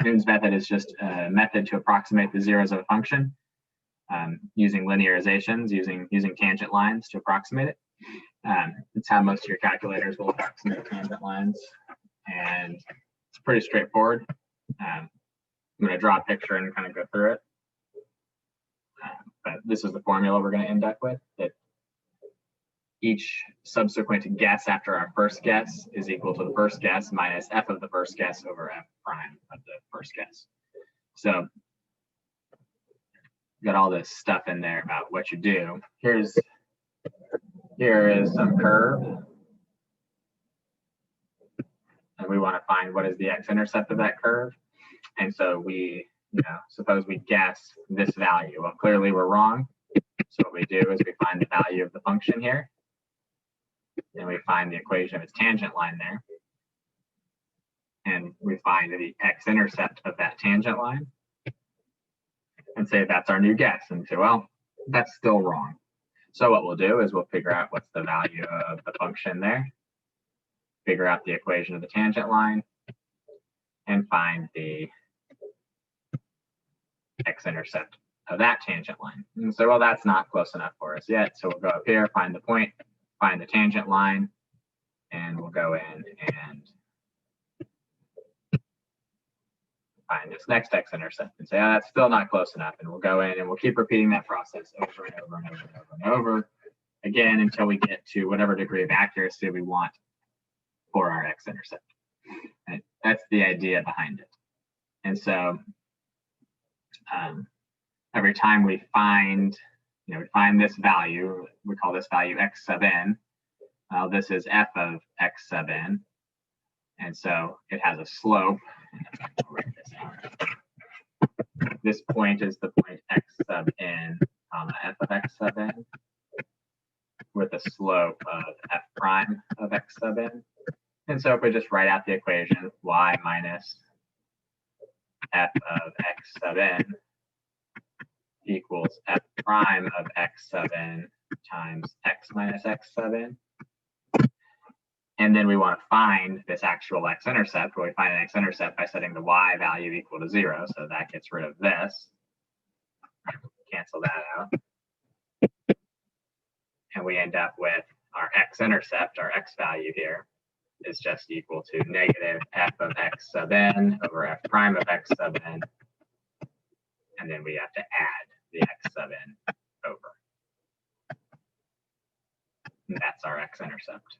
Newton's method is just a method to approximate the zeros of a function using linearizations, using tangent lines to approximate it. It's how most of your calculators will approximate tangent lines, and it's pretty straightforward. I'm going to draw a picture and kind of go through it. But this is the formula we're going to end up with, that each subsequent guess after our first guess is equal to the first guess minus f of the first guess over f prime of the first guess. So got all this stuff in there about what you do. Here is some curve, and we want to find what is the x-intercept of that curve. And so we, suppose we guess this value. Well, clearly we're wrong. So what we do is we find the value of the function here, and we find the equation of its tangent line there, and we find the x-intercept of that tangent line, and say that's our new guess, and say, well, that's still wrong. So what we'll do is we'll figure out what's the value of the function there, figure out the equation of the tangent line, and find the x-intercept of that tangent line. And so, well, that's not close enough for us yet. So we'll go up here, find the point, find the tangent line, and we'll go in and find this next x-intercept and say, oh, that's still not close enough. And we'll go in and we'll keep repeating that process over and over and over and over and over again until we get to whatever degree of accuracy we want for our x-intercept. And that's the idea behind it. And so every time we find, we find this value, we call this value x sub n. This is f of x sub n. And so it has a slope. This point is the point x sub n, f of x sub n, with a slope of f prime of x sub n. And so if we just write out the equation, y minus f of x sub n equals f prime of x sub n times x minus x sub n. And then we want to find this actual x-intercept. Well, we find an x-intercept by setting the y value equal to 0. So that gets rid of this. Cancel that out. And we end up with our x-intercept, our x value here, is just equal to negative f of x sub n over f prime of x sub n. And then we have to add the x sub n over. And that's our x-intercept.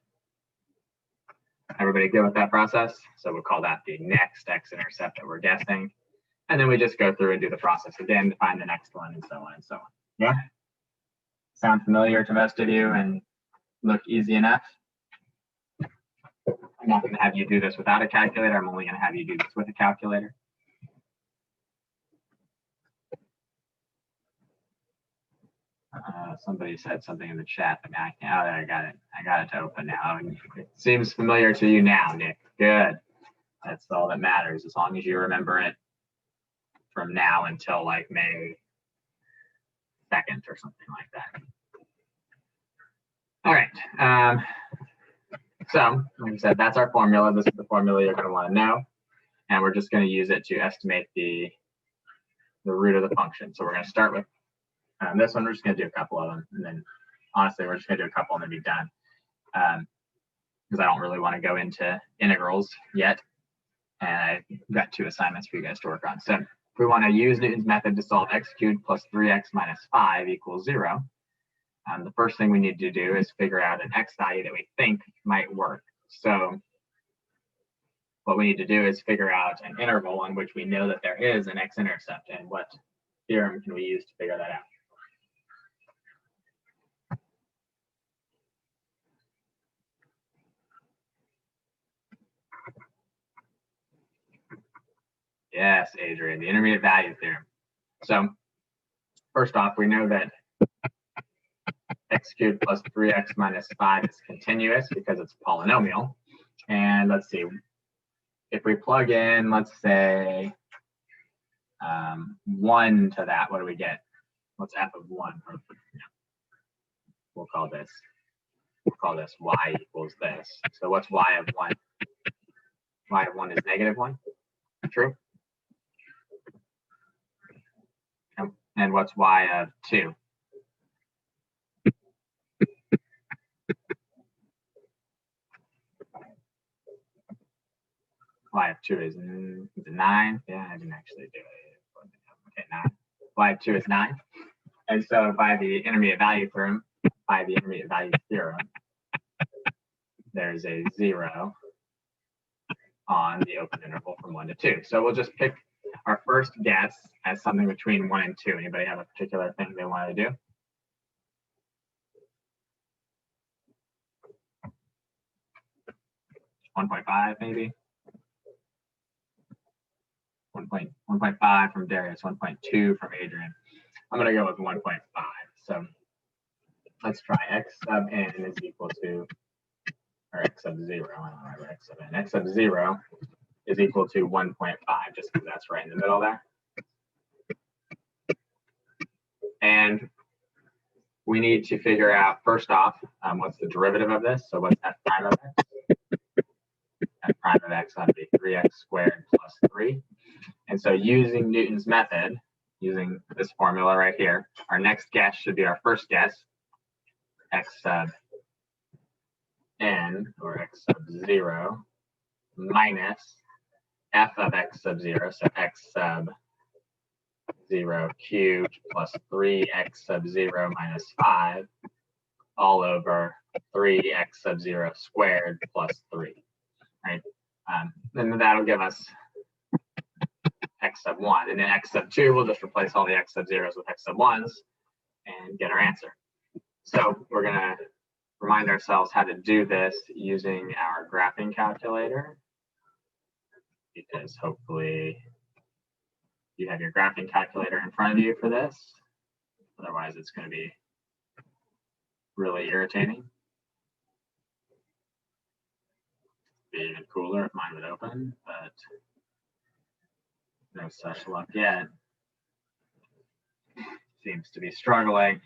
Everybody good with that process? So we'll call that the next x-intercept that we're guessing. And then we just go through and do the process again to find the next one, and so on and so on. Yeah? Sound familiar to most of you and look easy enough? I'm not going to have you do this without a calculator. I'm only going to have you do this with a calculator. Somebody said something in the chat, but now I can't. Oh, I got it. I got it to open now. And it seems familiar to you now, Nick. Good. That's all that matters, as long as you remember it from now until like May 2nd or something like that. All right. So, like I said, that's our formula. This is the formula you're going to want to know. And we're just going to use it to estimate the root of the function. So we're going to start with this one. We're just going to do a couple of them. And then, honestly, we're just going to do a couple and then be done. Because I don't really want to go into integrals yet. And I've got 2 assignments for you guys to work on. So if we want to use Newton's method to solve x cubed plus 3x minus 5 equals 0, the first thing we need to do is figure out an x value that we think might work. So what we need to do is figure out an interval in which we know that there is an x-intercept, and what theorem can we use to figure that out? Yes, Adrian, the intermediate value theorem. So first off, we know that x cubed plus 3x minus 5 is continuous because it's polynomial. And let's see, if we plug in, let's say 1 to that, what do we get? What's f of 1? We'll call this y equals this. So what's y of 1? Y of 1 is negative 1. True? And what's y of 2? Y of 2 is it 9? Yeah, I didn't actually do it. Okay, 9. Y of 2 is 9. And so by the intermediate value theorem, there's a 0 on the open interval from 1 to 2. So we'll just pick our first guess as something between 1 and 2. Anybody have a particular thing they want to do? $1.5 maybe? 1.5 from Darius, 1.2 from Adrian. I'm going to go with 1.5. So let's try x sub n is equal to, or x sub 0, I don't remember x sub n. X sub 0 is equal to 1.5, just because that's right in the middle there. And we need to figure out, first off, what's the derivative of this? So what's f prime of x? F prime of x ought to be 3x squared plus 3. And so using Newton's method, using this formula right here, our next guess should be our first guess, x sub n, or x sub 0, minus f of x sub 0, so x sub 0 cubed plus 3x sub 0 minus 5, all over 3x sub 0 squared plus 3, right? Then that'll give us x sub 1. And then x sub 2, we'll just replace all the x sub 0s with x sub 1s and get our answer. So we're going to remind ourselves how to do this using our graphing calculator, because hopefully you have your graphing calculator in front of you for this. Otherwise, it's going to be really irritating. Be even cooler if mine would open, but no such luck yet. Seems to be struggling.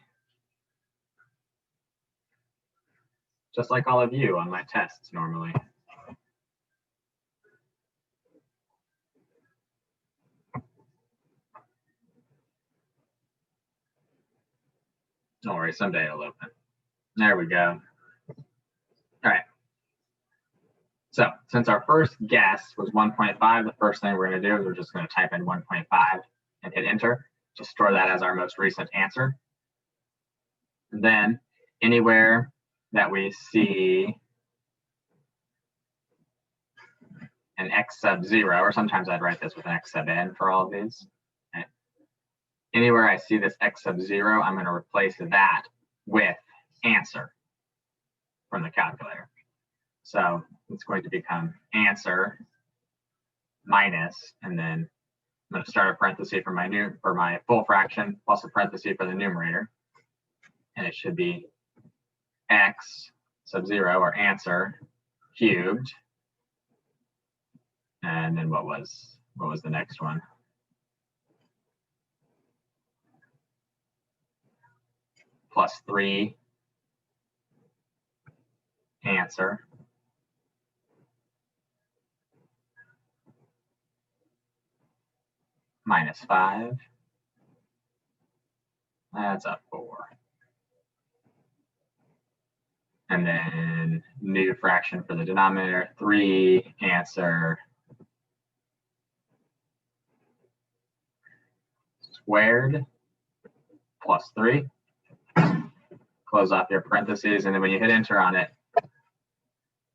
Just like all of you on my tests normally. Don't worry, someday it'll open. There we go. All right. So since our first guess was 1.5, the first thing we're going to do is we're just going to type in 1.5 and hit enter to store that as our most recent answer. And then anywhere that we see an x sub 0, or sometimes I'd write this with an x sub n for all of these. Okay. Anywhere I see this x sub 0, I'm going to replace that with answer from the calculator. So it's going to become answer minus, and then I'm going to start a parenthesis for my full fraction plus a parenthesis for the numerator, and it should be x sub 0, or answer cubed. And then what was the next one? Plus 3 answer minus 5. That's a 4. And then new fraction for the denominator, 3 answer squared plus 3. Close off your parentheses, and then when you hit enter on it, it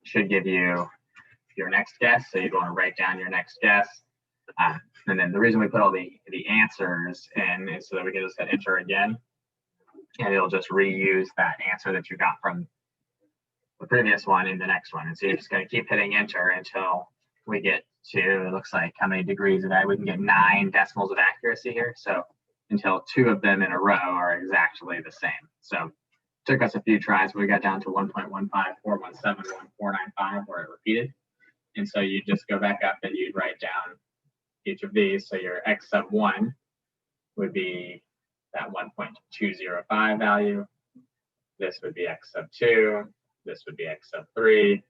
should give you your next guess. So you'd want to write down your next guess. And then the reason we put all the answers in is so that we can just hit enter again, and it'll just reuse that answer that you got from the previous one in the next one. And so you're just going to keep hitting enter until we get to, it looks like, how many degrees of that? We can get 9 decimals of accuracy here. So until 2 of them in a row are exactly the same. So it took us a few tries, but we got down to 1.154171495 where it repeated. And so you just go back up and you'd write down each of these. So your x sub 1 would be that 1.205 value. This would be x sub 2. This would be x sub 3.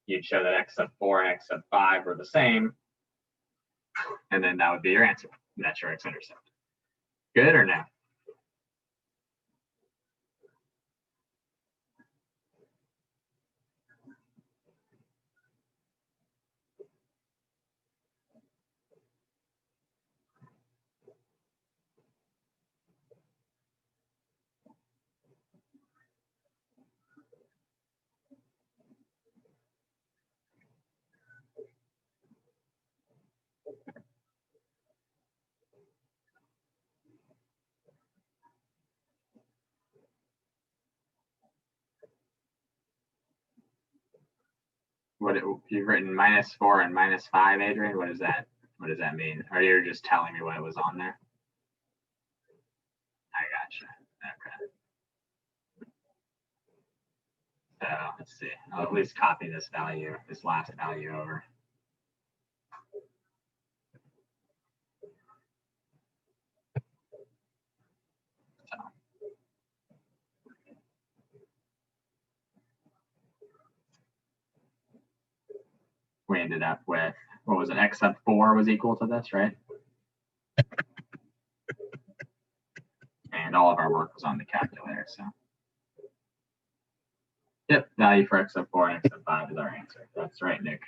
You'd show that x sub 4 and x sub 5 were the same. And then that would be your answer. And that's your x-intercept. Good or no? You've written -4 and -5, Adrian? What does that mean? Or you're just telling me what was on there? I gotcha. Okay. So let's see. I'll at least copy this last value over. So we ended up with, what was it? X sub 4 was equal to this, right? And all of our work was on the calculator, so. Yep, value for X sub 4 and X sub 5 is our answer. That's right, Nick.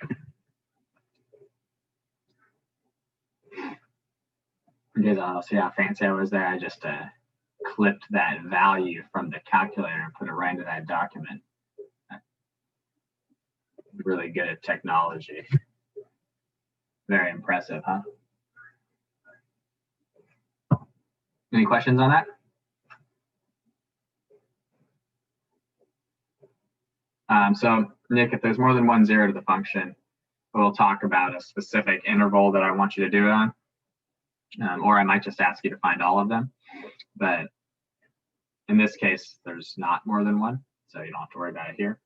See how fancy I was there? I just clipped that value from the calculator and put it right into that document. Really good at technology. Very impressive, huh? Any questions on that? So Nick, if there's more than one zero to the function, we'll talk about a specific interval that I want you to do it on. Or I might just ask you to find all of them. But in this case, there's not more than one, so you don't have to worry about it here.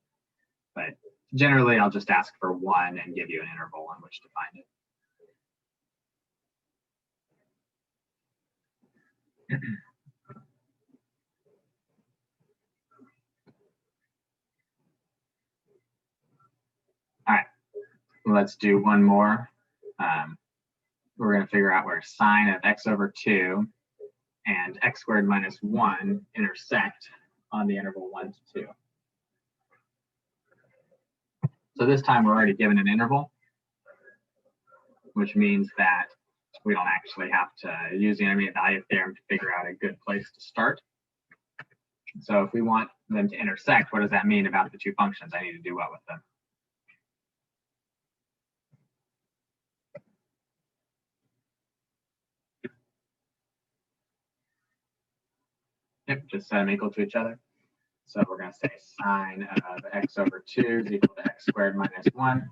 But generally, I'll just ask for one and give you an interval on which to find it. All right, let's do one more. We're going to figure out where sine of x over 2 and x squared minus 1 intersect on the interval 1 to 2. So this time we're already given an interval, which means that we don't actually have to use the intermediate value theorem to figure out a good place to start. So if we want them to intersect, what does that mean about the two functions? I need to do what with them? Yep, just set them equal to each other. So we're going to say sine of x over 2 is equal to x squared minus 1.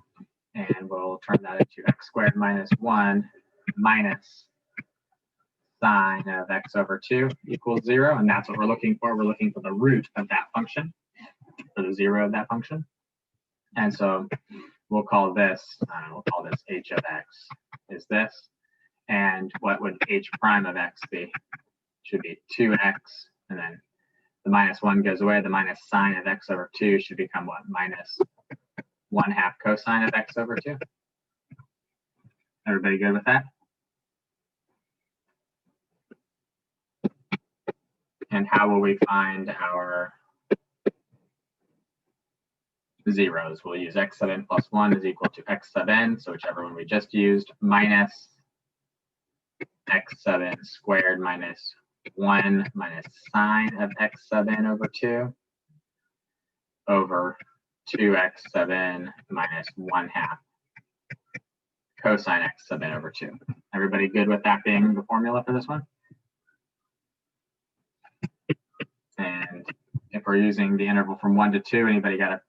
And we'll turn that into x squared minus 1 minus sine of x over 2 equals 0. And that's what we're looking for. We're looking for the root of that function, for the 0 of that function. And so we'll call this h of x is this. And what would h prime of x be? Should be 2x, and then the minus 1 goes away. The minus sine of x over 2 should become what? Minus 1/2 cosine of x over 2. Everybody good with that? And how will we find our zeros? We'll use x sub n plus 1 is equal to x sub n, so whichever one we just used, minus x sub n squared minus 1 minus sine of x sub n over 2 over 2x sub n minus 1/2 cosine x sub n over 2. Everybody good with that being the formula for this one? And if we're using the interval from 1 to 2, anybody got to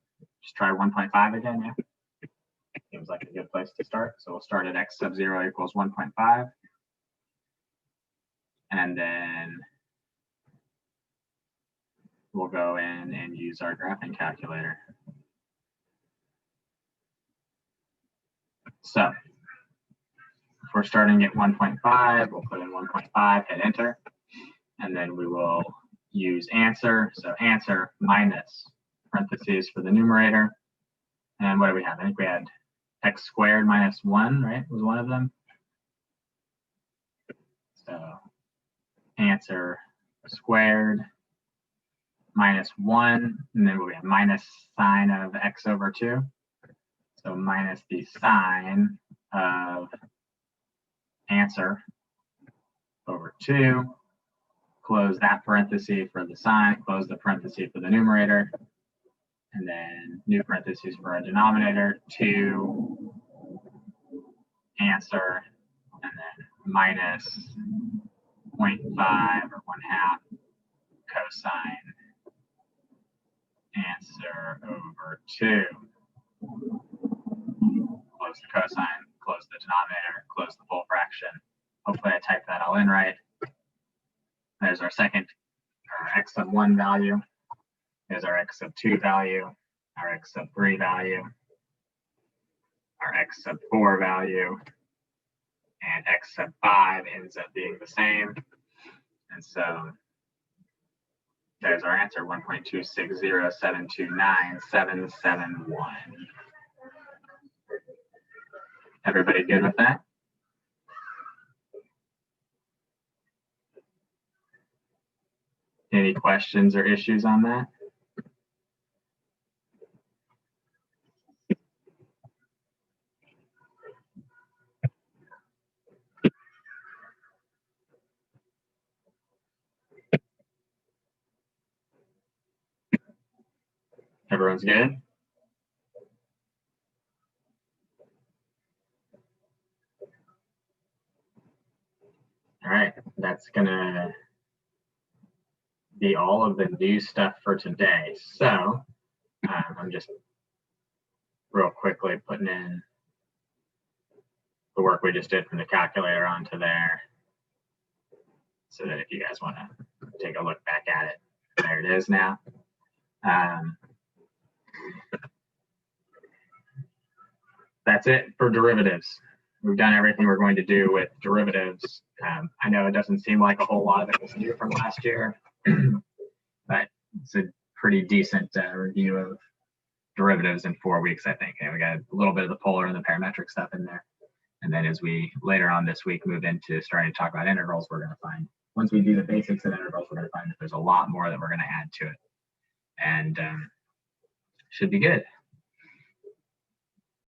just try 1.5 again? Yeah. Seems like a good place to start. So we'll start at x sub 0 equals 1.5. And then we'll go in and use our graphing calculator. So if we're starting at 1.5, we'll put in 1.5, hit enter, and then we will use answer. So answer minus parentheses for the numerator. And what do we have? I think we had x squared minus 1, right? Was one of them. So answer squared minus 1, and then we have minus sine of x over 2. So minus the sine of answer over 2. Close that parenthesis for the sine, close the parenthesis for the numerator, and then new parentheses for our denominator, 2 answer, and then minus 0.5 or 1/2 cosine answer over 2. close the cosine, close the denominator, close the full fraction. Hopefully I typed that all in right. There's our second, our x sub 1 value. There's our x sub 2 value, our x sub 3 value, our x sub 4 value, and x sub 5 ends up being the same. And so there's our answer, 1.260729771. Everybody good with that? Any questions or issues on that? Everyone's good? All right, that's gonna be all of the new stuff for today. So I'm just real quickly putting in the work we just did from the calculator onto there, so that if you guys want to take a look back at it, there it is now. That's it for derivatives. We've done everything we're going to do with derivatives. I know it doesn't seem like a whole lot of it was new from last year, but it's a pretty decent review of derivatives in 4 weeks, I think. And we got a little bit of the polar and the parametric stuff in there. And then as we later on this week move into starting to talk about integrals, we're going to find, once we do the basics of integrals, we're going to find that there's a lot more that we're going to add to it. And should be good.